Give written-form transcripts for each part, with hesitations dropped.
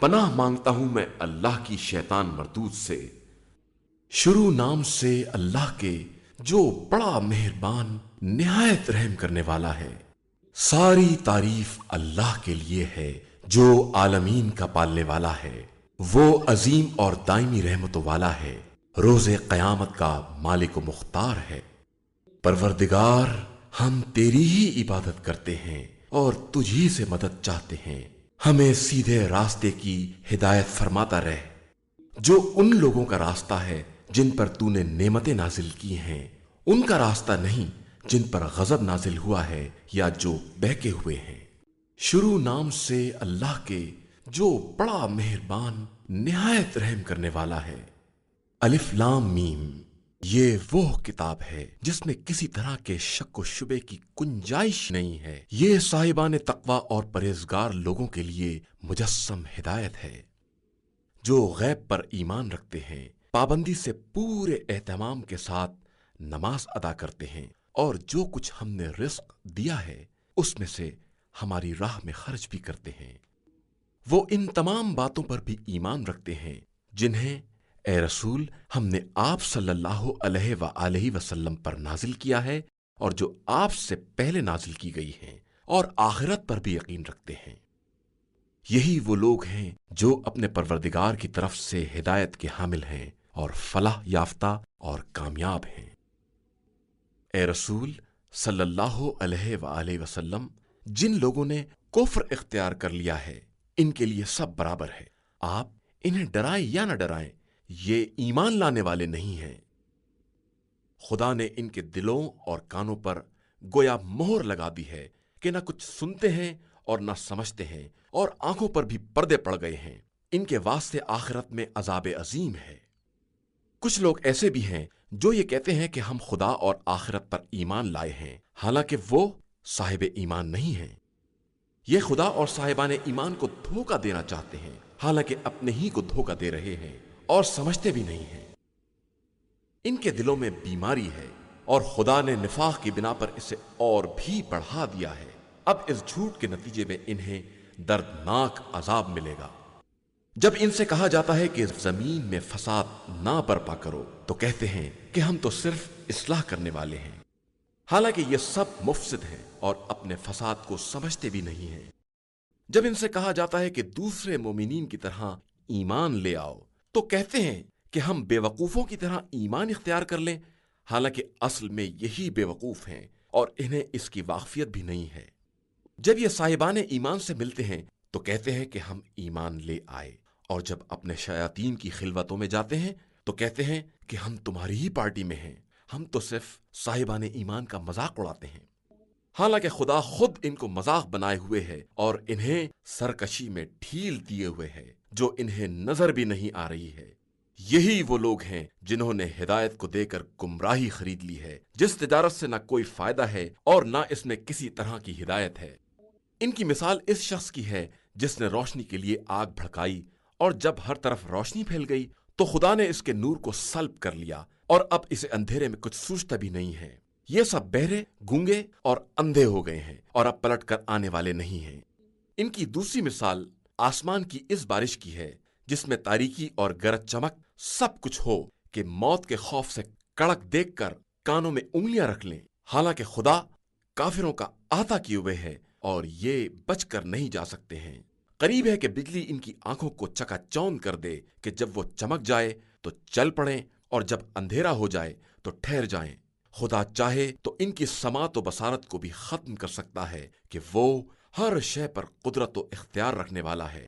پناہ مانگتا ہوں میں اللہ کی شیطان مردود سے۔ شروع نام سے اللہ کے جو بڑا مہربان نہایت رحم کرنے والا ہے۔ ساری تعریف اللہ کے لیے ہے جو عالمین کا پالنے والا ہے۔ وہ عظیم اور دائمی رحمت والا ہے، روز قیامت کا مالک و مختار ہے۔ پروردگار، ہم تیری ہی عبادت کرتے ہیں اور تجھی سے مدد چاہتے ہیں۔ ہمیں سیدھے راستے کی ہدایت فرماتا رہ، جو ان لوگوں کا راستہ ہے جن پر تو نے نعمتیں نازل کی ہیں، ان کا راستہ نہیں جن پر غضب نازل ہوا ہے یا جو بہکے ہوئے ہیں۔ شروع نام سے اللہ کے جو بڑا مہربان نہایت رحم کرنے والا ہے۔ الف لام میم، یہ وہ کتاب ہے جس میں کسی طرح کے شک و شبے کی گنجائش نہیں ہے۔ یہ صاحبان تقوی اور پرہیزگار لوگوں کے لیے مجسم ہدایت ہے، جو غیب پر ایمان رکھتے ہیں، پابندی سے پورے اہتمام کے ساتھ نماز ادا کرتے ہیں، اور جو کچھ ہم نے رزق دیا ہے اس میں سے ہماری راہ میں خرچ بھی کرتے ہیں۔ وہ ان تمام باتوں پر بھی ایمان رکھتے ہیں جنہیں اے رسول ہم نے آپ صلی اللہ علیہ وآلہ وسلم پر نازل کیا ہے، اور جو آپ سے پہلے نازل کی گئی ہیں، اور آخرت پر بھی یقین رکھتے ہیں۔ یہی وہ لوگ ہیں جو اپنے پروردگار کی طرف سے ہدایت کے حامل ہیں اور فلاح یافتہ اور کامیاب ہیں۔ اے رسول صلی اللہ علیہ وآلہ وسلم، جن لوگوں نے کفر اختیار کر لیا ہے ان کے لیے سب برابر ہے، آپ انہیں ڈرائیں یا نہ ڈرائیں، یہ ایمان لانے والے نہیں ہیں۔ خدا نے ان کے دلوں اور کانوں پر گویا مہر لگا دی ہے کہ نہ کچھ سنتے ہیں اور نہ سمجھتے ہیں، اور آنکھوں پر بھی پردے پڑ گئے ہیں۔ ان کے واسطے آخرت میں عذاب عظیم ہے۔ کچھ لوگ ایسے بھی ہیں جو یہ کہتے ہیں کہ ہم خدا اور آخرت پر ایمان لائے ہیں، حالانکہ وہ صاحب ایمان نہیں ہیں۔ یہ خدا اور صاحبان ایمان کو دھوکہ دینا چاہتے ہیں، حالانکہ اپنے ہی کو دھوکہ دے رہے ہیں اور سمجھتے بھی نہیں ہیں۔ ان کے دلوں میں بیماری ہے اور خدا نے نفاق کی بنا پر اسے اور بھی بڑھا دیا ہے۔ اب اس جھوٹ کے نتیجے میں انہیں دردناک عذاب ملے گا۔ جب ان سے کہا جاتا ہے کہ زمین میں فساد نہ برپا کرو تو کہتے ہیں کہ ہم تو صرف اصلاح کرنے والے ہیں، حالانکہ یہ سب مفسد ہیں اور اپنے فساد کو سمجھتے بھی نہیں ہیں۔ جب ان سے کہا جاتا ہے کہ دوسرے مومنین کی طرح ایمان لے آؤ تو کہتے ہیں کہ ہم بے وقوفوں کی طرح ایمان اختیار کر لیں، حالانکہ اصل میں یہی بے وقوف ہیں اور انہیں اس کی واقفیت بھی نہیں ہے۔ جب یہ صاحبان ایمان سے ملتے ہیں تو کہتے ہیں کہ ہم ایمان لے آئے، اور جب اپنے شیاطین کی خلوتوں میں جاتے ہیں تو کہتے ہیں کہ ہم تمہاری ہی پارٹی میں ہیں، ہم تو صرف صاحبان ایمان کا مذاق اڑاتے ہیں، حالانکہ خدا خود ان کو مذاق بنائے ہوئے ہے اور انہیں سرکشی میں ڈھیل دیے ہوئے ہے جو انہیں نظر بھی نہیں آ رہی ہے۔ یہی وہ لوگ ہیں جنہوں نے ہدایت کو دے کر گمراہی خرید لی ہے، جس تجارت سے نہ کوئی فائدہ ہے اور نہ اس میں کسی طرح کی ہدایت ہے۔ ان کی مثال اس شخص کی ہے جس نے روشنی کے لیے آگ بھڑکائی، اور جب ہر طرف روشنی پھیل گئی تو خدا نے اس کے نور کو سلب کر لیا، اور اب اسے اندھیرے میں کچھ سوچتا بھی نہیں ہے۔ یہ سب بہرے، گونگے اور اندھے ہو گئے ہیں اور اب پلٹ کر آنے والے نہیں ہیں۔ ان کی دوسری مثال آسمان کی اس بارش کی ہے جس میں تاریکی اور گرج چمک سب کچھ ہو کہ موت کے خوف سے کڑک دیکھ کر کانوں میں انگلیاں رکھ لیں، حالانکہ خدا کافروں کا احاطہ کیے ہوئے ہے اور یہ بچ کر نہیں جا سکتے ہیں۔ قریب ہے کہ بجلی ان کی آنکھوں کو چکا چوند کر دے کہ جب وہ چمک جائے تو چل پڑیں اور جب اندھیرا ہو جائے تو ٹھہر جائیں۔ خدا چاہے تو ان کی سماعت و بصارت کو بھی ختم کر سکتا ہے کہ وہ ہر شے پر قدرت و اختیار رکھنے والا ہے۔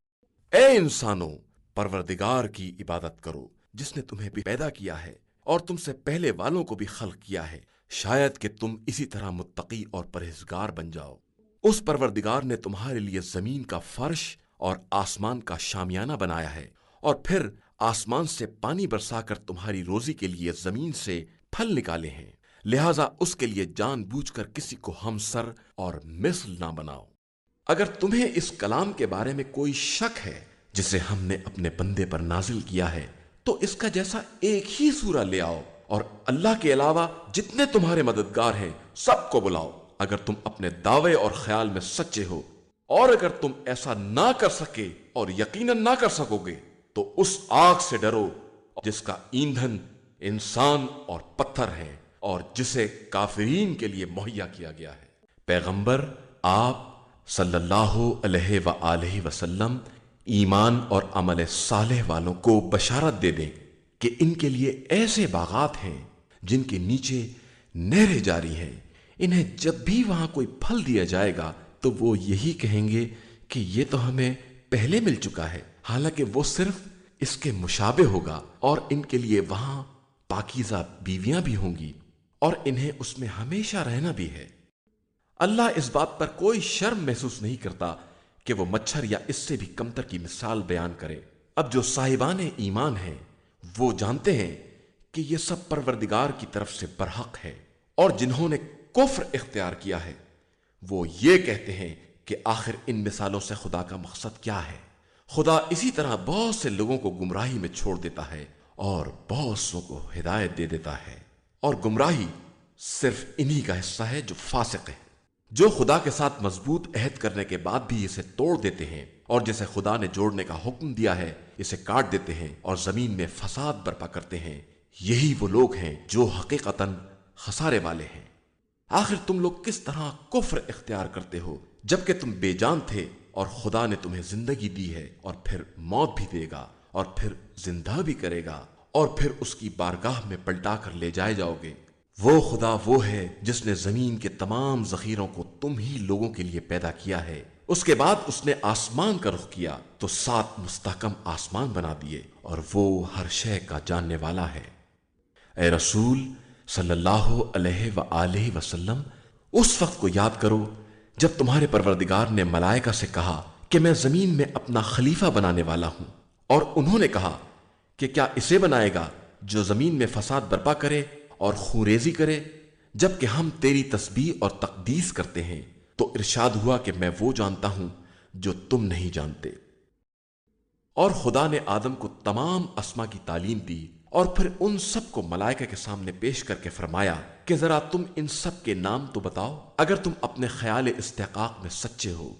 اے انسانوں، پروردگار کی عبادت کرو جس نے تمہیں بھی پیدا کیا ہے اور تم سے پہلے والوں کو بھی خلق کیا ہے، شاید کہ تم اسی طرح متقی اور پرہیزگار بن جاؤ۔ اس پروردگار نے تمہارے لیے زمین کا فرش اور آسمان کا شامیانہ بنایا ہے، اور پھر آسمان سے پانی برسا کر تمہاری روزی کے لیے زمین سے پھل نکالے ہیں، لہٰذا اس کے لیے جان بوجھ کر کسی کو ہمسر اور مثل نہ بناؤ۔ اگر تمہیں اس کلام کے بارے میں کوئی شک ہے جسے ہم نے اپنے بندے پر نازل کیا ہے تو اس کا جیسا ایک ہی سورہ لے آؤ، اور اللہ کے علاوہ جتنے تمہارے مددگار ہیں سب کو بلاؤ، اگر تم اپنے دعوے اور خیال میں سچے ہو۔ اور اگر تم ایسا نہ کر سکے اور یقیناً نہ کر سکو گے تو اس آگ سے ڈرو جس کا ایندھن انسان اور پتھر ہے اور جسے کافرین کے لیے مہیا کیا گیا ہے۔ پیغمبر آپ صلی اللہ علیہ وآلہ وسلم ایمان اور عمل صالح والوں کو بشارت دے دیں کہ ان کے لیے ایسے باغات ہیں جن کے نیچے نہریں جاری ہیں، انہیں جب بھی وہاں کوئی پھل دیا جائے گا تو وہ یہی کہیں گے کہ یہ تو ہمیں پہلے مل چکا ہے، حالانکہ وہ صرف اس کے مشابہ ہوگا، اور ان کے لیے وہاں پاکیزہ بیویاں بھی ہوں گی اور انہیں اس میں ہمیشہ رہنا بھی ہے۔ اللہ اس بات پر کوئی شرم محسوس نہیں کرتا کہ وہ مچھر یا اس سے بھی کمتر کی مثال بیان کرے۔ اب جو صاحبان ایمان ہیں وہ جانتے ہیں کہ یہ سب پروردگار کی طرف سے برحق ہے، اور جنہوں نے کفر اختیار کیا ہے وہ یہ کہتے ہیں کہ آخر ان مثالوں سے خدا کا مقصد کیا ہے؟ خدا اسی طرح بہت سے لوگوں کو گمراہی میں چھوڑ دیتا ہے اور بہت سو کو ہدایت دے دیتا ہے، اور گمراہی صرف انہی کا حصہ ہے جو فاسق ہے، جو خدا کے ساتھ مضبوط عہد کرنے کے بعد بھی اسے توڑ دیتے ہیں، اور جسے خدا نے جوڑنے کا حکم دیا ہے اسے کاٹ دیتے ہیں اور زمین میں فساد برپا کرتے ہیں۔ یہی وہ لوگ ہیں جو حقیقتاً خسارے والے ہیں۔ آخر تم لوگ کس طرح کفر اختیار کرتے ہو جبکہ تم بے جان تھے، اور خدا نے تمہیں زندگی دی ہے اور پھر موت بھی دے گا اور پھر زندہ بھی کرے گا اور پھر اس کی بارگاہ میں پلٹا کر لے جائے جاؤ گے۔ وہ خدا وہ ہے جس نے زمین کے تمام ذخیروں کو تم ہی لوگوں کے لیے پیدا کیا ہے، اس کے بعد اس نے آسمان کا رخ کیا تو 7 مستحکم آسمان بنا دیے، اور وہ ہر شے کا جاننے والا ہے۔ اے رسول صلی اللہ علیہ وآلہ وسلم، اس وقت کو یاد کرو جب تمہارے پروردگار نے ملائکہ سے کہا کہ میں زمین میں اپنا خلیفہ بنانے والا ہوں، اور انہوں نے کہا کہ کیا اسے بنائے گا جو زمین میں فساد برپا کرے اور خونریزی کرے، جبکہ ہم تیری تسبیح اور تقدیس کرتے ہیں؟ تو ارشاد ہوا کہ میں وہ جانتا ہوں جو تم نہیں جانتے۔ اور خدا نے آدم کو تمام اسما کی تعلیم دی، اور پھر ان سب کو ملائکہ کے سامنے پیش کر کے فرمایا کہ ذرا تم ان سب کے نام تو بتاؤ اگر تم اپنے خیال استحقاق میں سچے ہو۔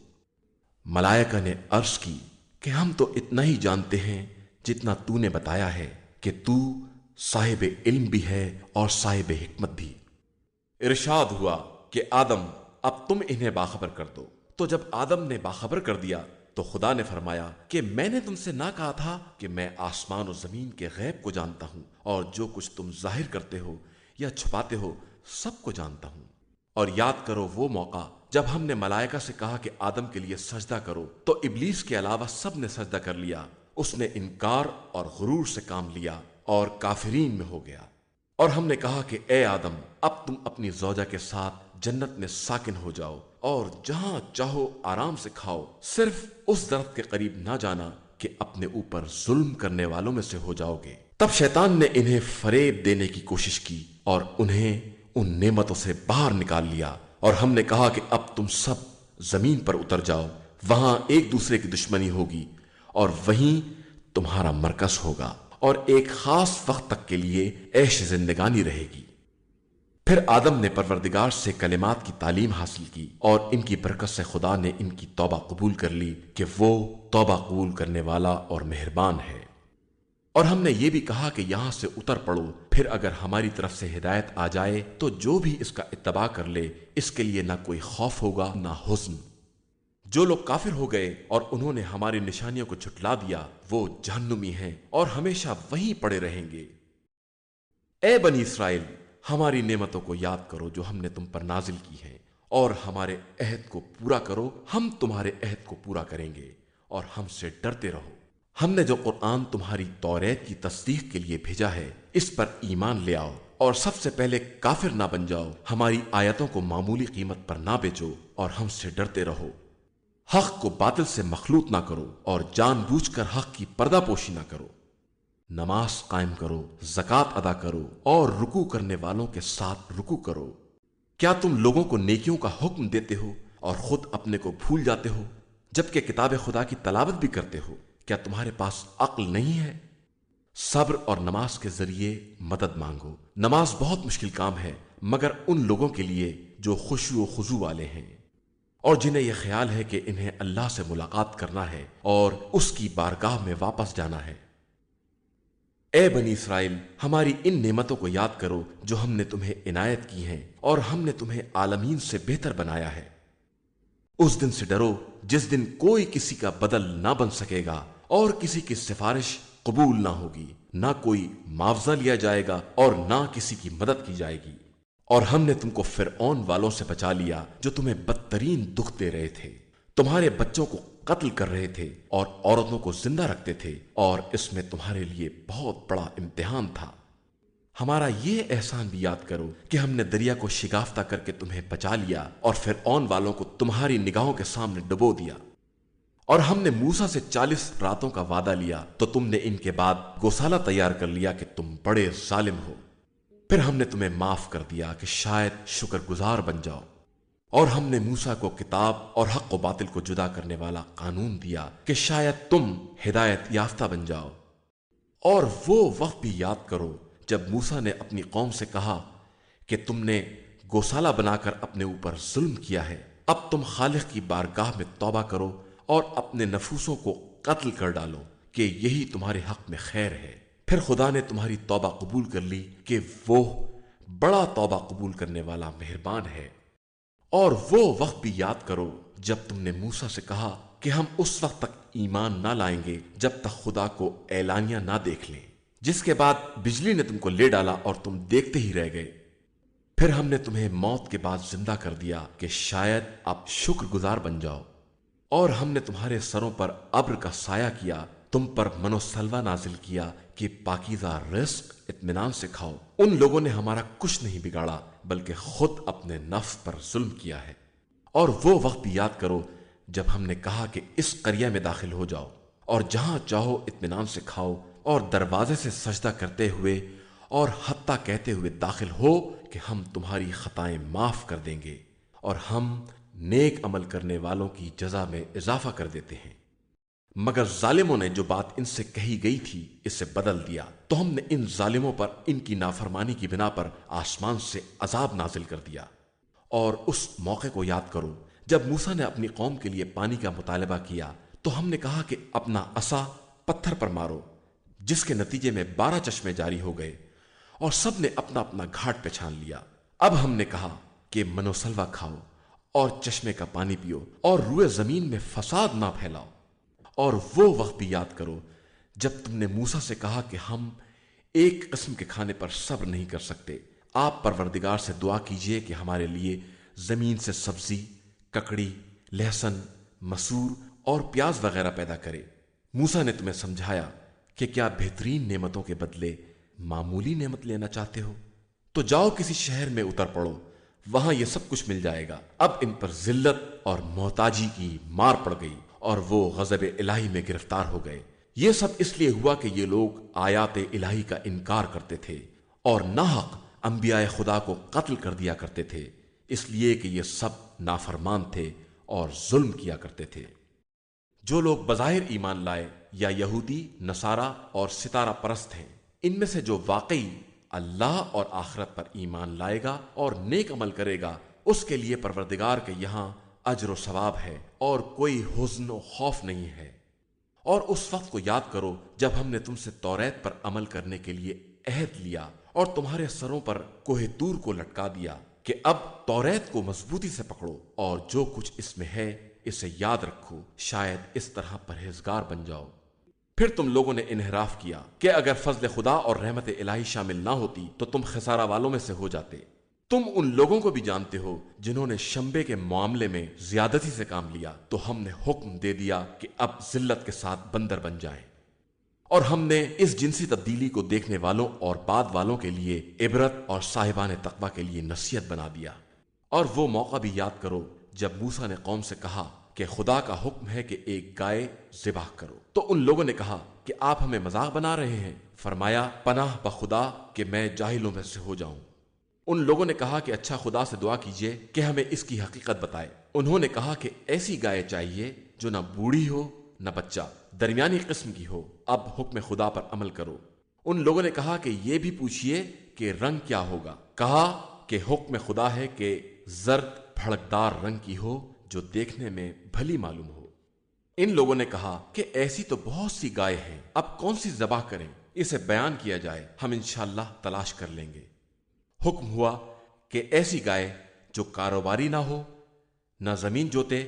ملائکہ نے عرض کی کہ ہم تو اتنا ہی جانتے ہیں جتنا تو نے بتایا ہے کہ تو صاحب علم بھی ہے اور صاحب حکمت بھی۔ ارشاد ہوا کہ آدم اب تم انہیں باخبر کر دو۔ تو جب آدم نے باخبر کر دیا تو خدا نے فرمایا کہ میں نے تم سے نہ کہا تھا کہ میں آسمان و زمین کے غیب کو جانتا ہوں، اور جو کچھ تم ظاہر کرتے ہو یا چھپاتے ہو سب کو جانتا ہوں۔ اور یاد کرو وہ موقع جب ہم نے ملائکہ سے کہا کہ آدم کے لیے سجدہ کرو تو ابلیس کے علاوہ سب نے سجدہ کر لیا، اس نے انکار اور غرور سے کام لیا اور کافرین میں ہو گیا۔ اور ہم نے کہا کہ اے آدم اب تم اپنی زوجہ کے ساتھ جنت میں ساکن ہو جاؤ اور جہاں چاہو آرام سے کھاؤ، صرف اس درخت کے قریب نہ جانا کہ اپنے اوپر ظلم کرنے والوں میں سے ہو جاؤ گے۔ تب شیطان نے انہیں فریب دینے کی کوشش کی اور انہیں ان نعمتوں سے باہر نکال لیا، اور ہم نے کہا کہ اب تم سب زمین پر اتر جاؤ، وہاں ایک دوسرے کی دشمنی ہوگی اور وہیں تمہارا مرکز ہوگا، اور ایک خاص وقت تک کے لیے عیش زندگانی رہے گی۔ پھر آدم نے پروردگار سے کلمات کی تعلیم حاصل کی، اور ان کی برکت سے خدا نے ان کی توبہ قبول کر لی کہ وہ توبہ قبول کرنے والا اور مہربان ہے۔ اور ہم نے یہ بھی کہا کہ یہاں سے اتر پڑو، پھر اگر ہماری طرف سے ہدایت آ جائے تو جو بھی اس کا اتباع کر لے اس کے لیے نہ کوئی خوف ہوگا نہ حزن۔ جو لوگ کافر ہو گئے اور انہوں نے ہماری نشانیوں کو جھٹلا دیا وہ جہنمی ہیں اور ہمیشہ وہیں پڑے رہیں گے۔ اے بنی اسرائیل، ہماری نعمتوں کو یاد کرو جو ہم نے تم پر نازل کی ہیں، اور ہمارے عہد کو پورا کرو، ہم تمہارے عہد کو پورا کریں گے، اور ہم سے ڈرتے رہو۔ ہم نے جو قرآن تمہاری توریت کی تصدیق کے لیے بھیجا ہے اس پر ایمان لے آؤ، اور سب سے پہلے کافر نہ بن جاؤ، ہماری آیتوں کو معمولی قیمت پر نہ بیچو، اور ہم سے ڈرتے رہو۔ حق کو باطل سے مخلوط نہ کرو، اور جان بوجھ کر حق کی پردہ پوشی نہ کرو۔ نماز قائم کرو، زکوٰۃ ادا کرو، اور رکوع کرنے والوں کے ساتھ رکوع کرو۔ کیا تم لوگوں کو نیکیوں کا حکم دیتے ہو اور خود اپنے کو بھول جاتے ہو، جبکہ کتاب خدا کی تلاوت بھی کرتے ہو؟ کیا تمہارے پاس عقل نہیں ہے؟ صبر اور نماز کے ذریعے مدد مانگو۔ نماز بہت مشکل کام ہے مگر ان لوگوں کے لیے جو خشوع و خضوع والے ہیں۔ اور جنہیں یہ خیال ہے کہ انہیں اللہ سے ملاقات کرنا ہے اور اس کی بارگاہ میں واپس جانا ہے۔ اے بنی اسرائیل، ہماری ان نعمتوں کو یاد کرو جو ہم نے تمہیں عنایت کی ہیں، اور ہم نے تمہیں عالمین سے بہتر بنایا ہے۔ اس دن سے ڈرو جس دن کوئی کسی کا بدل نہ بن سکے گا اور کسی کی سفارش قبول نہ ہوگی، نہ کوئی معاوضہ لیا جائے گا اور نہ کسی کی مدد کی جائے گی۔ اور ہم نے تم کو فرعون والوں سے بچا لیا جو تمہیں بدترین دکھ دے رہے تھے، تمہارے بچوں کو قتل کر رہے تھے اور عورتوں کو زندہ رکھتے تھے، اور اس میں تمہارے لیے بہت بڑا امتحان تھا۔ ہمارا یہ احسان بھی یاد کرو کہ ہم نے دریا کو شگافتہ کر کے تمہیں بچا لیا اور فرعون والوں کو تمہاری نگاہوں کے سامنے ڈبو دیا۔ اور ہم نے موسیٰ سے 40 راتوں کا وعدہ لیا تو تم نے ان کے بعد گوسالہ تیار کر لیا کہ تم بڑے ظالم ہو۔ پھر ہم نے تمہیں معاف کر دیا کہ شاید شکر گزار بن جاؤ۔ اور ہم نے موسیٰ کو کتاب اور حق و باطل کو جدا کرنے والا قانون دیا کہ شاید تم ہدایت یافتہ بن جاؤ۔ اور وہ وقت بھی یاد کرو جب موسیٰ نے اپنی قوم سے کہا کہ تم نے گوسالہ بنا کر اپنے اوپر ظلم کیا ہے، اب تم خالق کی بارگاہ میں توبہ کرو اور اپنے نفوسوں کو قتل کر ڈالو کہ یہی تمہارے حق میں خیر ہے۔ پھر خدا نے تمہاری توبہ قبول کر لی کہ وہ بڑا توبہ قبول کرنے والا مہربان ہے۔ اور وہ وقت بھی یاد کرو جب تم نے موسیٰ سے کہا کہ ہم اس وقت تک ایمان نہ لائیں گے جب تک خدا کو اعلانیہ نہ دیکھ لیں، جس کے بعد بجلی نے تم کو لے ڈالا اور تم دیکھتے ہی رہ گئے۔ پھر ہم نے تمہیں موت کے بعد زندہ کر دیا کہ شاید اب شکر گزار بن جاؤ۔ اور ہم نے تمہارے سروں پر ابر کا سایہ کیا، تم پر من و سلوہ نازل کیا کہ پاکیزہ رزق اطمینان سے کھاؤ۔ ان لوگوں نے ہمارا کچھ نہیں بگاڑا بلکہ خود اپنے نفس پر ظلم کیا ہے۔ اور وہ وقت بھی یاد کرو جب ہم نے کہا کہ اس قریہ میں داخل ہو جاؤ اور جہاں چاہو اطمینان سے کھاؤ، اور دروازے سے سجدہ کرتے ہوئے اور حتیٰ کہتے ہوئے داخل ہو کہ ہم تمہاری خطائیں معاف کر دیں گے اور ہم نیک عمل کرنے والوں کی جزا میں اضافہ کر دیتے ہیں۔ مگر ظالموں نے جو بات ان سے کہی گئی تھی اسے بدل دیا، تو ہم نے ان ظالموں پر ان کی نافرمانی کی بنا پر آسمان سے عذاب نازل کر دیا۔ اور اس موقع کو یاد کرو جب موسیٰ نے اپنی قوم کے لیے پانی کا مطالبہ کیا تو ہم نے کہا کہ اپنا عصا پتھر پر مارو، جس کے نتیجے میں 12 چشمے جاری ہو گئے اور سب نے اپنا اپنا گھاٹ پہچان لیا۔ اب ہم نے کہا کہ من و سلوہ کھاؤ اور چشمے کا پانی پیو اور روئے زمین میں فساد نہ پھیلاؤ۔ اور وہ وقت بھی یاد کرو جب تم نے موسیٰ سے کہا کہ ہم ایک قسم کے کھانے پر صبر نہیں کر سکتے، آپ پروردگار سے دعا کیجئے کہ ہمارے لیے زمین سے سبزی، ککڑی، لہسن، مسور اور پیاز وغیرہ پیدا کرے۔ موسیٰ نے تمہیں سمجھایا کہ کیا بہترین نعمتوں کے بدلے معمولی نعمت لینا چاہتے ہو؟ تو جاؤ کسی شہر میں اتر پڑو، وہاں یہ سب کچھ مل جائے گا۔ اب ان پر ذلت اور محتاجی کی مار پڑ گئی اور وہ غضب الہی میں گرفتار ہو گئے۔ یہ سب اس لیے ہوا کہ یہ لوگ آیات الہی کا انکار کرتے تھے اور ناحق انبیاء خدا کو قتل کر دیا کرتے تھے، اس لیے کہ یہ سب نافرمان تھے اور ظلم کیا کرتے تھے۔ جو لوگ بظاہر ایمان لائے یا یہودی، نصارہ اور ستارہ پرست ہیں، ان میں سے جو واقعی اللہ اور آخرت پر ایمان لائے گا اور نیک عمل کرے گا، اس کے لیے پروردگار کے یہاں اجر و ثواب ہے اور کوئی حزن و خوف نہیں ہے۔ اور اس وقت کو یاد کرو جب ہم نے تم سے توریت پر عمل کرنے کے لیے عہد لیا اور تمہارے سروں پر کوہ طور کو لٹکا دیا کہ اب توریت کو مضبوطی سے پکڑو اور جو کچھ اس میں ہے اسے یاد رکھو، شاید اس طرح پرہیزگار بن جاؤ۔ پھر تم لوگوں نے انحراف کیا کہ اگر فضل خدا اور رحمت الہی شامل نہ ہوتی تو تم خسارہ والوں میں سے ہو جاتے۔ تم ان لوگوں کو بھی جانتے ہو جنہوں نے شنبے کے معاملے میں زیادتی سے کام لیا، تو ہم نے حکم دے دیا کہ اب ذلت کے ساتھ بندر بن جائیں۔ اور ہم نے اس جنسی تبدیلی کو دیکھنے والوں اور بعد والوں کے لیے عبرت اور صاحبان تقوی کے لیے نصیحت بنا دیا۔ اور وہ موقع بھی یاد کرو جب موسیٰ نے قوم سے کہا کہ خدا کا حکم ہے کہ ایک گائے ذبح کرو، تو ان لوگوں نے کہا کہ آپ ہمیں مذاق بنا رہے ہیں۔ فرمایا، پناہ بخدا کہ میں جاہلوں میں سے ہو جاؤں۔ ان لوگوں نے کہا کہ اچھا خدا سے دعا کیجئے کہ ہمیں اس کی حقیقت بتائے۔ انہوں نے کہا کہ ایسی گائے چاہیے جو نہ بوڑھی ہو نہ بچہ، درمیانی قسم کی ہو۔ اب حکم خدا پر عمل کرو۔ ان لوگوں نے کہا کہ یہ بھی پوچھئے کہ رنگ کیا ہوگا۔ کہا کہ حکم خدا ہے کہ زرد پھڑکدار رنگ کی ہو جو دیکھنے میں بھلی معلوم ہو۔ ان لوگوں نے کہا کہ ایسی تو بہت سی گائے ہیں، اب کون سی ذبح کریں؟ اسے بیان کیا جائے، ہم انشاءاللہ تلاش کر لیں گے۔ حکم ہوا کہ ایسی گائے جو کاروباری نہ ہو، نہ زمین جوتے،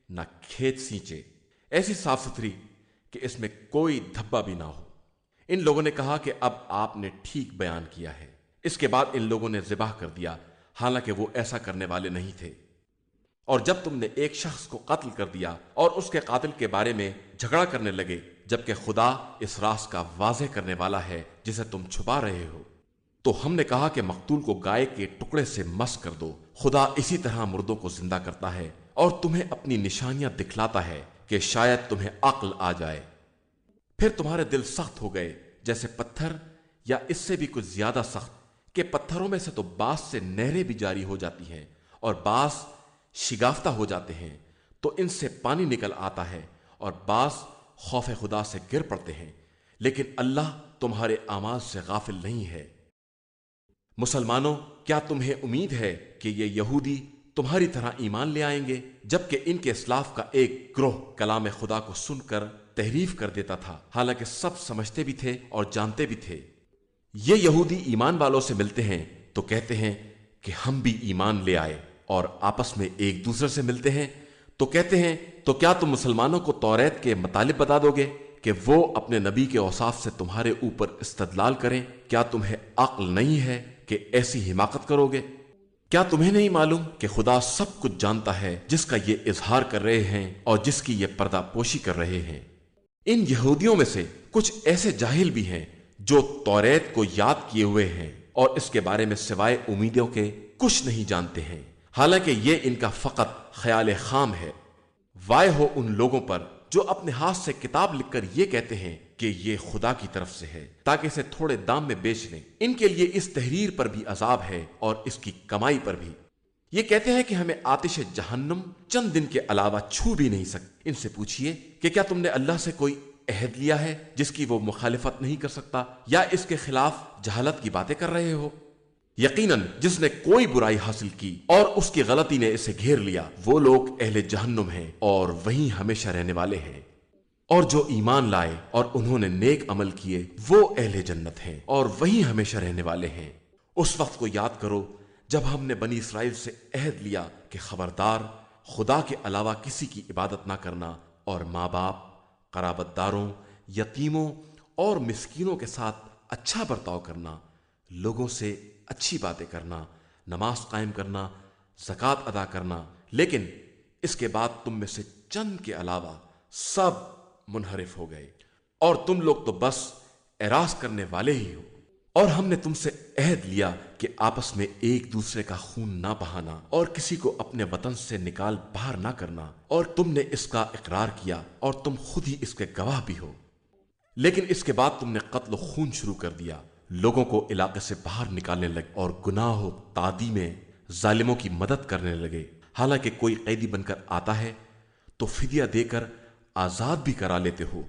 نہ کھیت سینچے، ایسی صاف ستھری کہ اس میں کوئی دھبا بھی نہ ہو۔ ان لوگوں نے کہا کہ اب آپ نے ٹھیک بیان کیا ہے۔ اس کے بعد ان لوگوں نے ذبح کر دیا، حالانکہ وہ ایسا کرنے والے نہیں تھے۔ اور جب تم نے ایک شخص کو قتل کر دیا اور اس کے قاتل کے بارے میں جھگڑا کرنے لگے، جبکہ خدا اس راز کا واضح کرنے والا ہے جسے تم چھپا رہے ہو، تو ہم نے کہا کہ مقتول کو گائے کے ٹکڑے سے مس کر دو۔ خدا اسی طرح مردوں کو زندہ کرتا ہے اور تمہیں اپنی نشانیاں دکھلاتا ہے کہ شاید تمہیں عقل آ جائے۔ پھر تمہارے دل سخت ہو گئے جیسے پتھر، یا اس سے بھی کچھ زیادہ سخت، کہ پتھروں میں سے تو بعض سے نہریں بھی جاری ہو جاتی ہیں اور بعض شگافتہ ہو جاتے ہیں تو ان سے پانی نکل آتا ہے، اور بعض خوف خدا سے گر پڑتے ہیں، لیکن اللہ تمہارے اعمال سے غافل نہیں ہے۔ مسلمانوں، کیا تمہیں امید ہے کہ یہ یہودی تمہاری طرح ایمان لے آئیں گے، جبکہ ان کے اسلاف کا ایک گروہ کلام خدا کو سن کر تحریف کر دیتا تھا، حالانکہ سب سمجھتے بھی تھے اور جانتے بھی تھے۔ یہ یہودی ایمان والوں سے ملتے ہیں تو کہتے ہیں کہ ہم بھی ایمان لے آئے، اور آپس میں ایک دوسرے سے ملتے ہیں تو کہتے ہیں تو کیا تم مسلمانوں کو توریت کے مطالب بتا دو گے کہ وہ اپنے نبی کے اوصاف سے تمہارے اوپر استدلال کریں؟ کیا تمہیں عقل نہیں ہے کہ ایسی حماقت کرو گے؟ کیا تمہیں نہیں معلوم کہ خدا سب کچھ جانتا ہے جس کا یہ اظہار کر رہے ہیں اور جس کی یہ پردہ پوشی کر رہے ہیں؟ ان یہودیوں میں سے کچھ ایسے جاہل بھی ہیں جو توریت کو یاد کیے ہوئے ہیں اور اس کے بارے میں سوائے امیدوں کے کچھ نہیں جانتے ہیں، حالانکہ یہ ان کا فقط خیال خام ہے۔ وائے ہو ان لوگوں پر جو اپنے ہاتھ سے کتاب لکھ کر یہ کہتے ہیں کہ یہ خدا کی طرف سے ہے تاکہ اسے تھوڑے دام میں بیچ لیں۔ ان کے لیے اس تحریر پر بھی عذاب ہے اور اس کی کمائی پر بھی۔ یہ کہتے ہیں کہ ہمیں آتش جہنم چند دن کے علاوہ چھو بھی نہیں سکتی۔ ان سے پوچھئے کہ کیا تم نے اللہ سے کوئی عہد لیا ہے جس کی وہ مخالفت نہیں کر سکتا، یا اس کے خلاف جہالت کی باتیں کر رہے ہو؟ یقیناً جس نے کوئی برائی حاصل کی اور اس کی غلطی نے اسے گھیر لیا، وہ لوگ اہل جہنم ہیں اور وہیں ہمیشہ رہنے والے ہیں۔ اور جو ایمان لائے اور انہوں نے نیک عمل کیے، وہ اہل جنت ہیں اور وہیں ہمیشہ رہنے والے ہیں۔ اس وقت کو یاد کرو جب ہم نے بنی اسرائیل سے عہد لیا کہ خبردار، خدا کے علاوہ کسی کی عبادت نہ کرنا، اور ماں باپ، قرابت داروں، یتیموں اور مسکینوں کے ساتھ اچھا برتاؤ کرنا، لوگوں سے اچھی باتیں کرنا، نماز قائم کرنا، زکوٰۃ ادا کرنا، لیکن اس کے بعد تم میں سے چند کے علاوہ سب منحرف ہو گئے، اور تم لوگ تو بس اعراض کرنے والے ہی ہو۔ اور ہم نے تم سے عہد لیا کہ آپس میں ایک دوسرے کا خون نہ بہانا اور کسی کو اپنے وطن سے نکال باہر نہ کرنا، اور تم نے اس کا اقرار کیا اور تم خود ہی اس کے گواہ بھی ہو۔ لیکن اس کے بعد تم نے قتل و خون شروع کر دیا، لوگوں کو علاقے سے باہر نکالنے لگے اور گناہ و تعدی میں ظالموں کی مدد کرنے لگے۔ حالانکہ کوئی قیدی بن کر آتا ہے تو فدیہ دے کر آزاد بھی کرا لیتے ہو،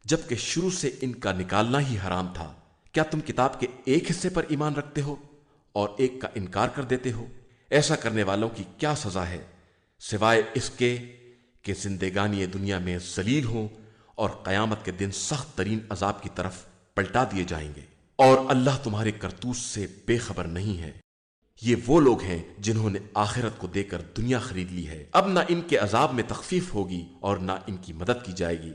جبکہ شروع سے ان کا نکالنا ہی حرام تھا۔ کیا تم کتاب کے ایک حصے پر ایمان رکھتے ہو اور ایک کا انکار کر دیتے ہو؟ ایسا کرنے والوں کی کیا سزا ہے سوائے اس کے کہ زندگانی دنیا میں ذلیل ہوں اور قیامت کے دن سخت ترین عذاب کی طرف پلٹا دیے جائیں گے۔ اور اللہ تمہارے کرتوت سے بے خبر نہیں ہے۔ یہ وہ لوگ ہیں جنہوں نے آخرت کو دے کر دنیا خرید لی ہے، اب نہ ان کے عذاب میں تخفیف ہوگی اور نہ ان کی مدد کی جائے گی۔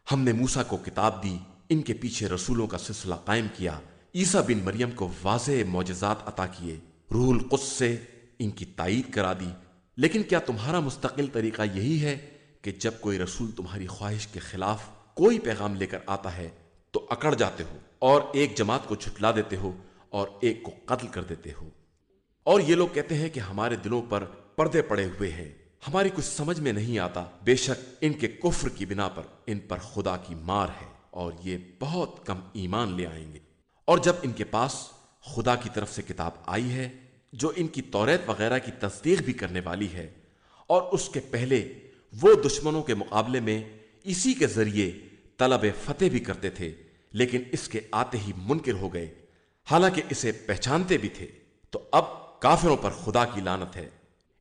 ہم نے موسیٰ کو کتاب دی، ان کے پیچھے رسولوں کا سلسلہ قائم کیا، عیسیٰ بن مریم کو واضح معجزات عطا کیے، روح القدس سے ان کی تائید کرا دی۔ لیکن کیا تمہارا مستقل طریقہ یہی ہے کہ جب کوئی رسول تمہاری خواہش کے خلاف کوئی پیغام لے کر آتا ہے تو اکڑ جاتے ہو اور ایک جماعت کو جھٹلا دیتے ہو اور ایک کو قتل کر دیتے ہو؟ اور یہ لوگ کہتے ہیں کہ ہمارے دلوں پر پردے پڑے ہوئے ہیں، ہماری کچھ سمجھ میں نہیں آتا۔ بے شک ان کے کفر کی بنا پر ان پر خدا کی مار ہے اور یہ بہت کم ایمان لے آئیں گے۔ اور جب ان کے پاس خدا کی طرف سے کتاب آئی ہے جو ان کی توریت وغیرہ کی تصدیق بھی کرنے والی ہے، اور اس کے پہلے وہ دشمنوں کے مقابلے میں اسی کے ذریعے طلب فتح بھی کرتے تھے، لیکن اس کے آتے ہی منکر ہو گئے، حالانکہ اسے پہچانتے بھی تھے، تو اب کافروں پر خدا کی لعنت ہے۔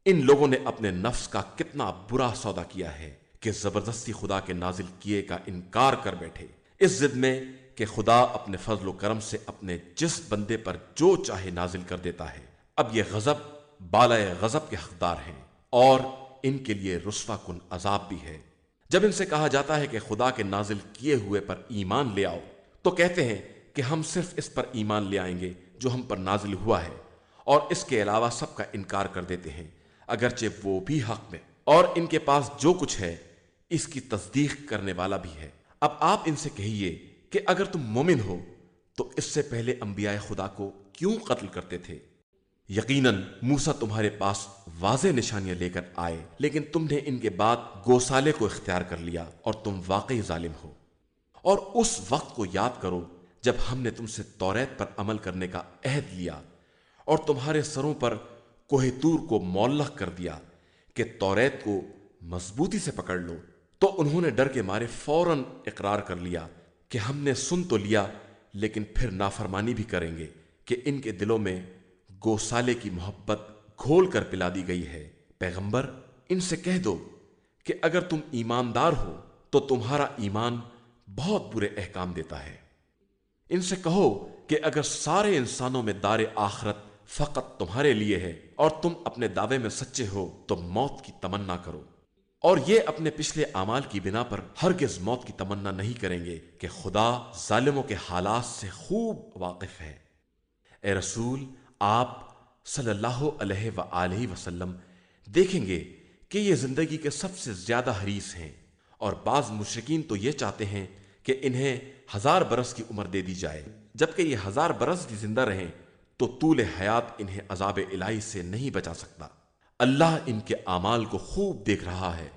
ان لوگوں نے اپنے نفس کا کتنا برا سودا کیا ہے کہ زبردستی خدا کے نازل کیے کا انکار کر بیٹھے، اس ضد میں کہ خدا اپنے فضل و کرم سے اپنے جس بندے پر جو چاہے نازل کر دیتا ہے۔ اب یہ غضب بالائے غضب کے حقدار ہیں اور ان کے لیے رسوا کن عذاب بھی ہے۔ جب ان سے کہا جاتا ہے کہ خدا کے نازل کیے ہوئے پر ایمان لے آؤ، تو کہتے ہیں کہ ہم صرف اس پر ایمان لے آئیں گے جو ہم پر نازل ہوا ہے، اور اس کے علاوہ سب کا انکار کر دیتے ہیں، اگرچہ وہ بھی حق میں، اور ان کے پاس جو کچھ ہے اس کی تصدیق کرنے والا بھی ہے۔ اب آپ ان سے کہیے کہ اگر تم مومن ہو تو اس سے پہلے انبیاء خدا کو کیوں قتل کرتے تھے؟ یقیناً موسیٰ تمہارے پاس واضح نشانیاں لے کر آئے، لیکن تم نے ان کے بعد گوسالے کو اختیار کر لیا اور تم واقعی ظالم ہو۔ اور اس وقت کو یاد کرو جب ہم نے تم سے توریت پر عمل کرنے کا عہد لیا اور تمہارے سروں پر کوہ طور کو معلق کر دیا کہ توریت کو مضبوطی سے پکڑ لو، تو انہوں نے ڈر کے مارے فوراً اقرار کر لیا کہ ہم نے سن تو لیا لیکن پھر نافرمانی بھی کریں گے، کہ ان کے دلوں میں گوسالے کی محبت گھول کر پلا دی گئی ہے۔ پیغمبر، ان سے کہہ دو کہ اگر تم ایماندار ہو تو تمہارا ایمان بہت برے احکام دیتا ہے۔ ان سے کہو کہ اگر سارے انسانوں میں دار آخرت فقط تمہارے لیے ہے اور تم اپنے دعوے میں سچے ہو تو موت کی تمنا کرو، اور یہ اپنے پچھلے اعمال کی بنا پر ہرگز موت کی تمنا نہیں کریں گے کہ خدا ظالموں کے حالات سے خوب واقف ہے۔ اے رسول، آپ صلی اللہ علیہ وآلہ وسلم دیکھیں گے کہ یہ زندگی کے سب سے زیادہ حریص ہیں، اور بعض مشرکین تو یہ چاہتے ہیں کہ انہیں 1000 برس کی عمر دے دی جائے، جبکہ یہ 1000 برس بھی زندہ رہیں تو طول حیات انہیں عذاب الہی سے نہیں بچا سکتا۔ اللہ ان کے اعمال کو خوب دیکھ رہا ہے۔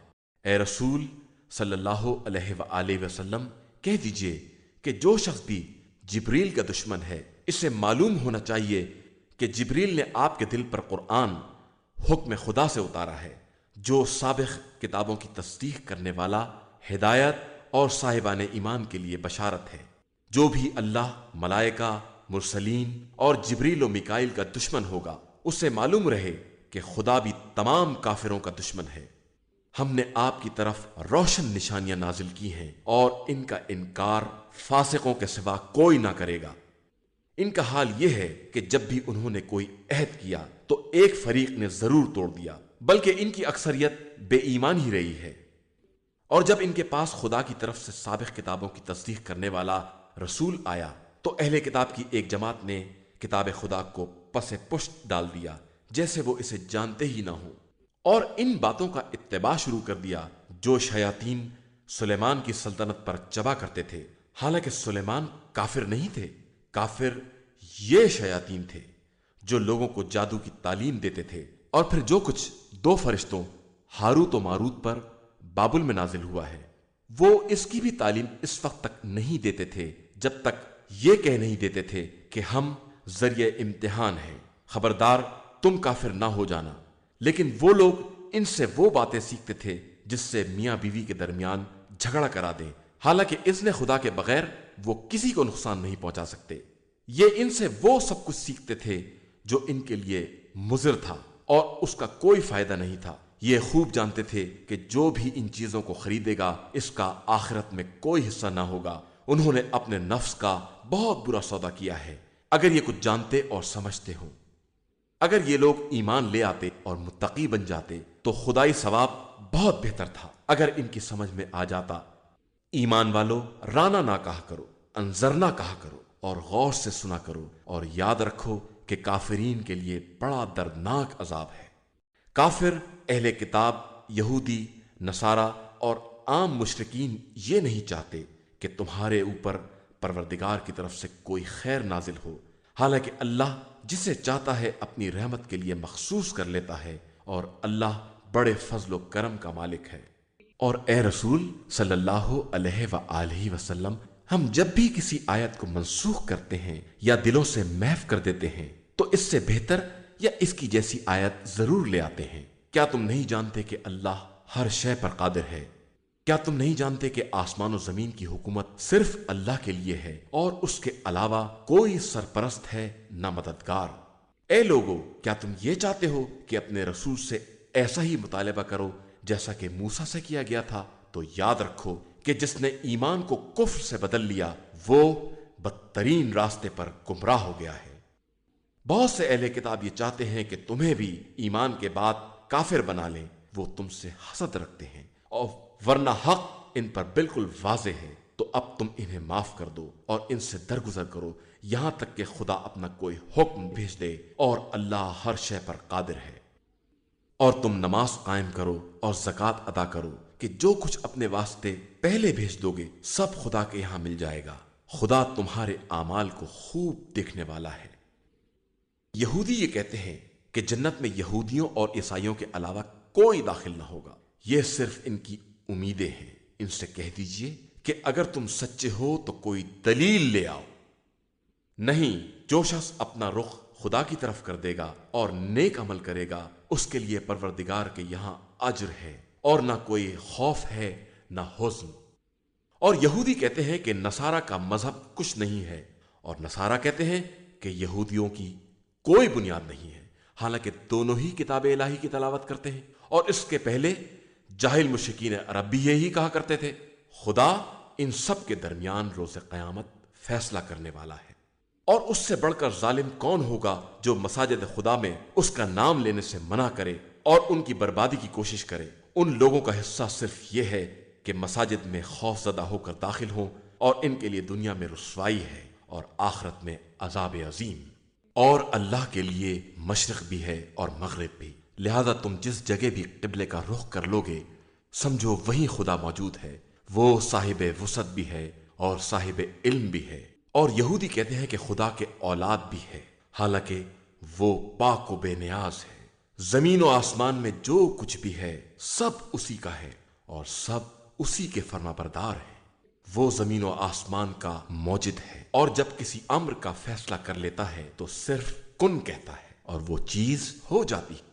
اے رسول صلی اللہ علیہ وآلہ وسلم، کہہ دیجئے کہ جو شخص بھی جبریل کا دشمن ہے، اسے معلوم ہونا چاہیے کہ جبریل نے آپ کے دل پر قرآن حکم خدا سے اتارا ہے، جو سابق کتابوں کی تصدیق کرنے والا، ہدایت اور صاحبان ایمان کے لیے بشارت ہے۔ جو بھی اللہ، ملائکہ، مرسلین اور جبریل و میکائیل کا دشمن ہوگا، اسے معلوم رہے کہ خدا بھی تمام کافروں کا دشمن ہے۔ ہم نے آپ کی طرف روشن نشانیاں نازل کی ہیں اور ان کا انکار فاسقوں کے سوا کوئی نہ کرے گا۔ ان کا حال یہ ہے کہ جب بھی انہوں نے کوئی عہد کیا تو ایک فریق نے ضرور توڑ دیا، بلکہ ان کی اکثریت بے ایمان ہی رہی ہے۔ اور جب ان کے پاس خدا کی طرف سے سابق کتابوں کی تصدیق کرنے والا رسول آیا تو اہل کتاب کی ایک جماعت نے کتاب خدا کو پس پشت ڈال دیا جیسے وہ اسے جانتے ہی نہ ہوں، اور ان باتوں کا اتباع شروع کر دیا جو شیاطین سلیمان کی سلطنت پر چبا کرتے تھے، حالانکہ سلیمان کافر نہیں تھے۔ کافر یہ شیاطین تھے جو لوگوں کو جادو کی تعلیم دیتے تھے، اور پھر جو کچھ 2 فرشتوں ہاروت و ماروت پر بابل میں نازل ہوا ہے، وہ اس کی بھی تعلیم اس وقت تک نہیں دیتے تھے جب تک یہ کہہ نہیں دیتے تھے کہ ہم ذریعہ امتحان ہیں، خبردار تم کافر نہ ہو جانا۔ لیکن وہ لوگ ان سے وہ باتیں سیکھتے تھے جس سے میاں بیوی کے درمیان جھگڑا کرا دیں، حالانکہ اذن خدا کے بغیر وہ کسی کو نقصان نہیں پہنچا سکتے۔ یہ ان سے وہ سب کچھ سیکھتے تھے جو ان کے لیے مضر تھا اور اس کا کوئی فائدہ نہیں تھا۔ یہ خوب جانتے تھے کہ جو بھی ان چیزوں کو خریدے گا اس کا آخرت میں کوئی حصہ نہ ہوگا۔ انہوں نے اپنے نفس کا بہت برا سودا کیا ہے، اگر یہ کچھ جانتے اور سمجھتے ہوں۔ اگر یہ لوگ ایمان لے آتے اور متقی بن جاتے تو خدائی ثواب بہت بہتر تھا اگر ان کی سمجھ میں آ جاتا۔ ایمان والو، رانا نہ کہا کرو، انظرنا کہا کرو، اور غور سے سنا کرو، اور یاد رکھو کہ کافرین کے لیے بڑا دردناک عذاب ہے۔ کافر، اہل کتاب، یہودی، نصارہ اور عام مشرکین یہ نہیں چاہتے کہ تمہارے اوپر پروردگار کی طرف سے کوئی خیر نازل ہو، حالانکہ اللہ جسے چاہتا ہے اپنی رحمت کے لیے مخصوص کر لیتا ہے، اور اللہ بڑے فضل و کرم کا مالک ہے۔ اور اے رسول صلی اللہ علیہ وآلہ وسلم، ہم جب بھی کسی آیت کو منسوخ کرتے ہیں یا دلوں سے محو کر دیتے ہیں تو اس سے بہتر یا اس کی جیسی آیت ضرور لے آتے ہیں۔ کیا تم نہیں جانتے کہ اللہ ہر شے پر قادر ہے؟ کیا تم نہیں جانتے کہ آسمان و زمین کی حکومت صرف اللہ کے لیے ہے اور اس کے علاوہ کوئی سرپرست ہے نہ مددگار؟ اے لوگو، کیا تم یہ چاہتے ہو کہ اپنے رسول سے ایسا ہی مطالبہ کرو جیسا کہ موسیٰ سے کیا گیا تھا، تو یاد رکھو کہ جس نے ایمان کو کفر سے بدل لیا وہ بدترین راستے پر گمراہ ہو گیا ہے۔ بہت سے اہل کتاب یہ چاہتے ہیں کہ تمہیں بھی ایمان کے بعد کافر بنا لیں، وہ تم سے حسد رکھتے ہیں، اور ورنہ حق ان پر بالکل واضح ہے، تو اب تم انہیں معاف کر دو اور ان سے درگزر کرو یہاں تک کہ خدا اپنا کوئی حکم بھیج دے، اور اللہ ہر شے پر قادر ہے۔ اور تم نماز قائم کرو اور زکوٰۃ ادا کرو کہ جو کچھ اپنے واسطے پہلے بھیج دو گے سب خدا کے یہاں مل جائے گا، خدا تمہارے اعمال کو خوب دیکھنے والا ہے۔ یہودی یہ کہتے ہیں کہ جنت میں یہودیوں اور عیسائیوں کے علاوہ کوئی داخل نہ ہوگا، یہ صرف ان کی امیدیں ہیں۔ ان سے کہہ دیجئے کہ اگر تم سچے ہو تو کوئی دلیل لے آؤ۔ نہیں، جو شخص اپنا رخ خدا کی طرف کر دے گا اور نیک عمل کرے گا اس کے لیے پروردگار کے یہاں اجر ہے، اور نہ کوئی خوف ہے نہ حزن۔ اور یہودی کہتے ہیں کہ نصارہ کا مذہب کچھ نہیں ہے، اور نصارہ کہتے ہیں کہ یہودیوں کی کوئی بنیاد نہیں ہے، حالانکہ دونوں ہی کتاب الہی کی تلاوت کرتے ہیں۔ اور اس کے پہلے جاہل مشرکین عرب بھی یہی کہا کرتے تھے۔ خدا ان سب کے درمیان روز قیامت فیصلہ کرنے والا ہے، اور اس سے بڑھ کر ظالم کون ہوگا جو مساجد خدا میں اس کا نام لینے سے منع کرے اور ان کی بربادی کی کوشش کرے۔ ان لوگوں کا حصہ صرف یہ ہے کہ مساجد میں خوف زدہ ہو کر داخل ہوں، اور ان کے لیے دنیا میں رسوائی ہے اور آخرت میں عذاب عظیم۔ اور اللہ کے لیے مشرق بھی ہے اور مغرب بھی، لہذا تم جس جگہ بھی قبلے کا رخ کر لوگے سمجھو وہیں خدا موجود ہے، وہ صاحب وسعت بھی ہے اور صاحب علم بھی ہے۔ اور یہودی کہتے ہیں کہ خدا کے اولاد بھی ہے، حالانکہ وہ پاک و بے نیاز ہے۔ زمین و آسمان میں جو کچھ بھی ہے سب اسی کا ہے اور سب اسی کے فرما بردار ہیں۔ وہ زمین و آسمان کا موجد ہے، اور جب کسی امر کا فیصلہ کر لیتا ہے تو صرف کن کہتا ہے اور وہ چیز ہو جاتی ہے۔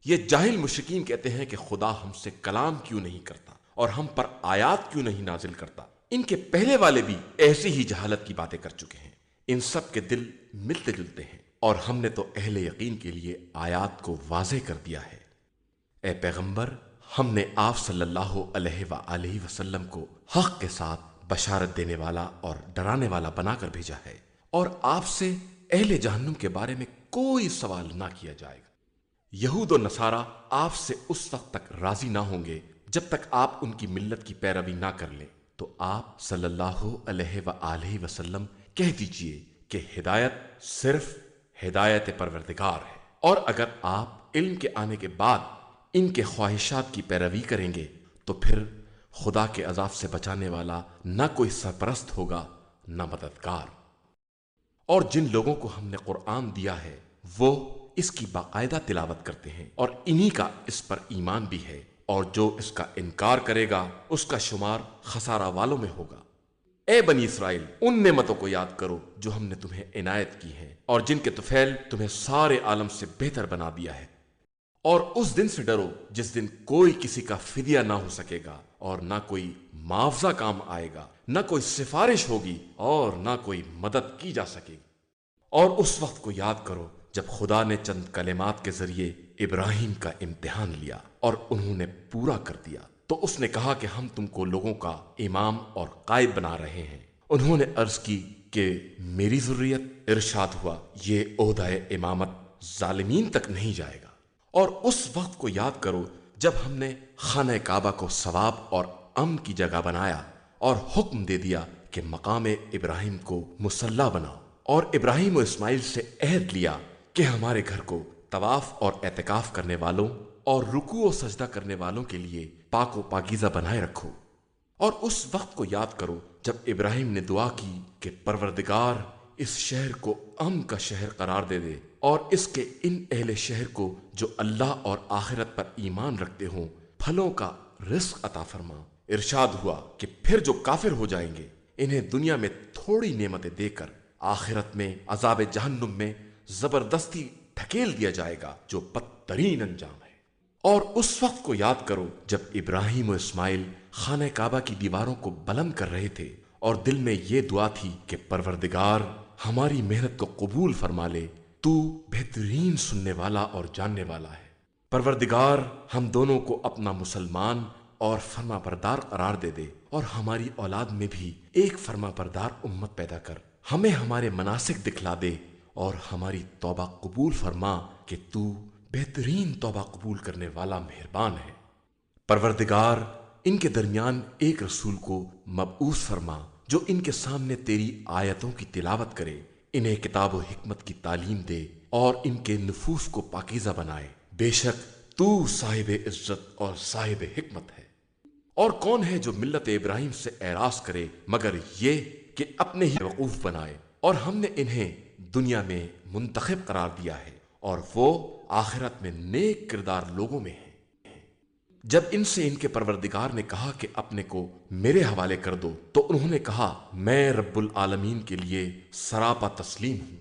یہ جاہل مشرکین کہتے ہیں کہ خدا ہم سے کلام کیوں نہیں کرتا اور ہم پر آیات کیوں نہیں نازل کرتا۔ ان کے پہلے والے بھی ایسی ہی جہالت کی باتیں کر چکے ہیں۔ ان سب کے دل ملتے جلتے ہیں، اور ہم نے تو اہل یقین کے لیے آیات کو واضح کر دیا ہے۔ اے پیغمبر، ہم نے آپ صلی اللہ علیہ وآلہ وسلم کو حق کے ساتھ بشارت دینے والا اور ڈرانے والا بنا کر بھیجا ہے، اور آپ سے اہل جہنم کے بارے میں کوئی سوال نہ کیا جائے گا۔ یہود و نصارہ آپ سے اس وقت تک راضی نہ ہوں گے جب تک آپ ان کی ملت کی پیروی نہ کر لیں، تو آپ صلی اللہ علیہ وآلہ وسلم کہہ دیجئے کہ ہدایت صرف ہدایت پروردگار ہے، اور اگر آپ علم کے آنے کے بعد ان کے خواہشات کی پیروی کریں گے تو پھر خدا کے عذاب سے بچانے والا نہ کوئی سرپرست ہوگا نہ مددگار۔ اور جن لوگوں کو ہم نے قرآن دیا ہے وہ اس کی باقاعدہ تلاوت کرتے ہیں، اور انہی کا اس پر ایمان بھی ہے، اور جو اس کا انکار کرے گا اس کا شمار خسارہ والوں میں ہوگا۔ اے بنی اسرائیل، ان نعمتوں کو یاد کرو جو ہم نے تمہیں عنایت کی ہیں، اور جن کے طفیل تمہیں سارے عالم سے بہتر بنا دیا ہے۔ اور اس دن سے ڈرو جس دن کوئی کسی کا فدیہ نہ ہو سکے گا، اور نہ کوئی معاوضہ کام آئے گا، نہ کوئی سفارش ہوگی، اور نہ کوئی مدد کی جا سکے گی۔ اور اس وقت کو یاد کرو جب خدا نے چند کلمات کے ذریعے ابراہیم کا امتحان لیا اور انہوں نے پورا کر دیا، تو اس نے کہا کہ ہم تم کو لوگوں کا امام اور قائد بنا رہے ہیں۔ انہوں نے عرض کی کہ میری ذریت، ارشاد ہوا یہ عہدہ امامت ظالمین تک نہیں جائے گا۔ اور اس وقت کو یاد کرو جب ہم نے خانہ کعبہ کو ثواب اور امن کی جگہ بنایا اور حکم دے دیا کہ مقام ابراہیم کو مصلی بناؤ، اور ابراہیم و اسماعیل سے عہد لیا کہ ہمارے گھر کو طواف اور اعتکاف کرنے والوں اور رکوع و سجدہ کرنے والوں کے لیے پاک و پاکیزہ بنائے رکھو۔ اور اس وقت کو یاد کرو جب ابراہیم نے دعا کی کہ پروردگار اس شہر کو امن کا شہر قرار دے دے، اور اس کے ان اہل شہر کو جو اللہ اور آخرت پر ایمان رکھتے ہوں پھلوں کا رزق عطا فرما۔ ارشاد ہوا کہ پھر جو کافر ہو جائیں گے انہیں دنیا میں تھوڑی نعمتیں دے کر آخرت میں عذاب جہنم میں زبردستی ڈھکیل دیا جائے گا جو بدترین انجام ہے۔ اور اس وقت کو یاد کرو جب ابراہیم و اسماعیل خانہ کعبہ کی دیواروں کو بلند کر رہے تھے، اور دل میں یہ دعا تھی کہ پروردگار ہماری محنت کو قبول فرما لے، تو بہترین سننے والا اور جاننے والا ہے۔ پروردگار ہم دونوں کو اپنا مسلمان اور فرما بردار قرار دے دے، اور ہماری اولاد میں بھی ایک فرما بردار امت پیدا کر، ہمیں ہمارے مناسک دکھلا دے اور ہماری توبہ قبول فرما کہ تو بہترین توبہ قبول کرنے والا مہربان ہے۔ پروردگار ان کے درمیان ایک رسول کو مبعوث فرما جو ان کے سامنے تیری آیتوں کی تلاوت کرے، انہیں کتاب و حکمت کی تعلیم دے اور ان کے نفوس کو پاکیزہ بنائے۔ بے شک تو صاحب عزت اور صاحب حکمت ہے۔ اور کون ہے جو ملت ابراہیم سے اعراض کرے مگر یہ کہ اپنے ہی وقوف بنائے، اور ہم نے انہیں دنیا میں منتخب قرار دیا ہے اور وہ آخرت میں نیک کردار لوگوں میں ہیں۔ جب ان سے ان کے پروردگار نے کہا کہ اپنے کو میرے حوالے کر دو، تو انہوں نے کہا میں رب العالمین کے لیے سراپا تسلیم ہوں۔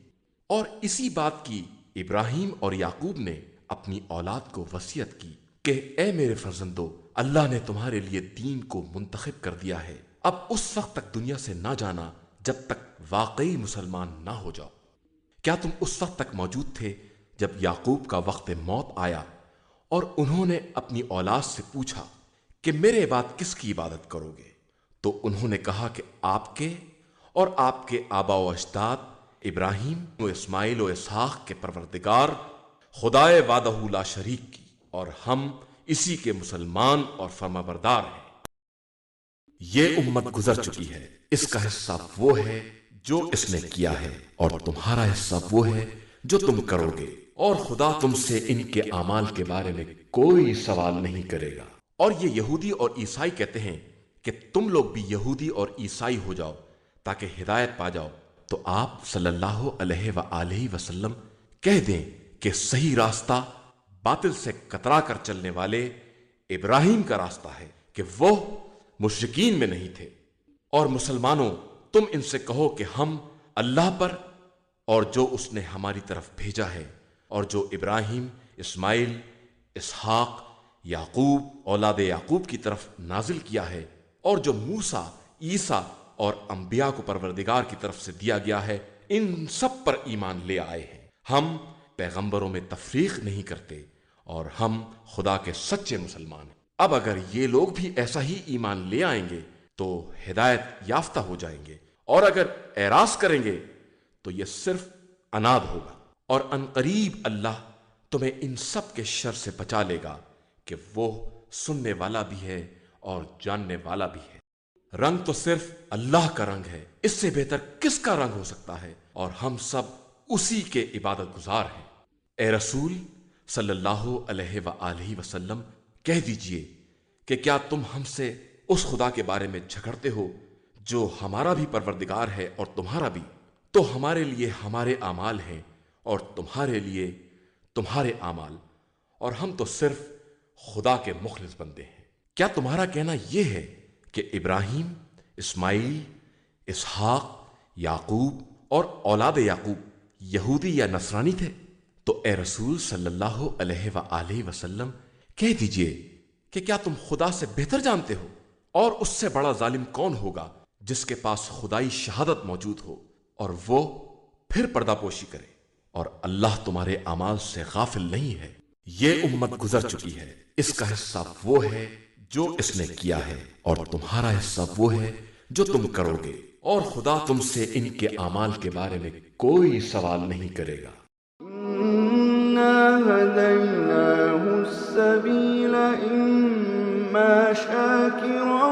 اور اسی بات کی ابراہیم اور یعقوب نے اپنی اولاد کو وصیت کی کہ اے میرے فرزندو، اللہ نے تمہارے لیے دین کو منتخب کر دیا ہے، اب اس وقت تک دنیا سے نہ جانا جب تک واقعی مسلمان نہ ہو جاؤ۔ کیا تم اس وقت تک موجود تھے جب یعقوب کا وقت موت آیا اور انہوں نے اپنی اولاد سے پوچھا کہ میرے بعد کس کی عبادت کرو گے؟ تو انہوں نے کہا کہ آپ کے اور آپ کے آبا و اجداد ابراہیم و اسماعیل و اسحاق کے پروردگار خدائے وحدہ لا شریک کی، اور ہم اسی کے مسلمان اور فرما بردار ہیں۔ یہ امت گزر چکی ہے، اس کا حصہ وہ ہے جو اس نے کیا ہے، اور تمہارا حصہ وہ ہے جو تم کرو گے، اور خدا تم سے ان کے اعمال کے بارے میں کوئی سوال نہیں کرے گا۔ اور یہ یہودی اور عیسائی کہتے ہیں کہ تم لوگ بھی یہودی اور عیسائی ہو جاؤ تاکہ ہدایت پا جاؤ، تو آپ صلی اللہ علیہ وآلہ وسلم کہہ دیں کہ صحیح راستہ باطل سے کترا کر چلنے والے ابراہیم کا راستہ ہے کہ وہ مشرکین میں نہیں تھے۔ اور مسلمانوں، تم ان سے کہو کہ ہم اللہ پر اور جو اس نے ہماری طرف بھیجا ہے، اور جو ابراہیم، اسماعیل، اسحاق، یعقوب اولاد یعقوب کی طرف نازل کیا ہے، اور جو موسیٰ، عیسیٰ اور انبیاء کو پروردگار کی طرف سے دیا گیا ہے، ان سب پر ایمان لے آئے ہیں۔ ہم پیغمبروں میں تفریق نہیں کرتے، اور ہم خدا کے سچے مسلمان ہیں۔ اب اگر یہ لوگ بھی ایسا ہی ایمان لے آئیں گے تو ہدایت یافتہ ہو جائیں گے، اور اگر اعراض کریں گے تو یہ صرف عناد ہوگا، اور عنقریب اللہ تمہیں ان سب کے شر سے بچا لے گا کہ وہ سننے والا بھی ہے اور جاننے والا بھی ہے۔ رنگ تو صرف اللہ کا رنگ ہے، اس سے بہتر کس کا رنگ ہو سکتا ہے، اور ہم سب اسی کے عبادت گزار ہیں۔ اے رسول صلی اللہ علیہ وآلہ وسلم، کہہ دیجئے کہ کیا تم ہم سے اس خدا کے بارے میں جھگڑتے ہو جو ہمارا بھی پروردگار ہے اور تمہارا بھی؟ تو ہمارے لیے ہمارے اعمال ہیں اور تمہارے لیے تمہارے اعمال، اور ہم تو صرف خدا کے مخلص بندے ہیں۔ کیا تمہارا کہنا یہ ہے کہ ابراہیم، اسماعیل، اسحاق، یعقوب اور اولاد یعقوب یہودی یا نصرانی تھے؟ تو اے رسول صلی اللہ علیہ وآلہ وسلم، کہہ دیجئے کہ کیا تم خدا سے بہتر جانتے ہو؟ اور اس سے بڑا ظالم کون ہوگا جس کے پاس خدائی شہادت موجود ہو اور وہ پھر پردہ پوشی کرے، اور اللہ تمہارے اعمال سے غافل نہیں ہے۔ یہ امت گزر چکی ہے، اس کا حصہ وہ ہے جو اس نے کیا ہے، اور تمہارا حصہ وہ ہے جو تم کرو گے، اور خدا تم سے ان کے اعمال کے بارے میں کوئی سوال نہیں کرے گا۔ هديناه السبيل إما شاكرا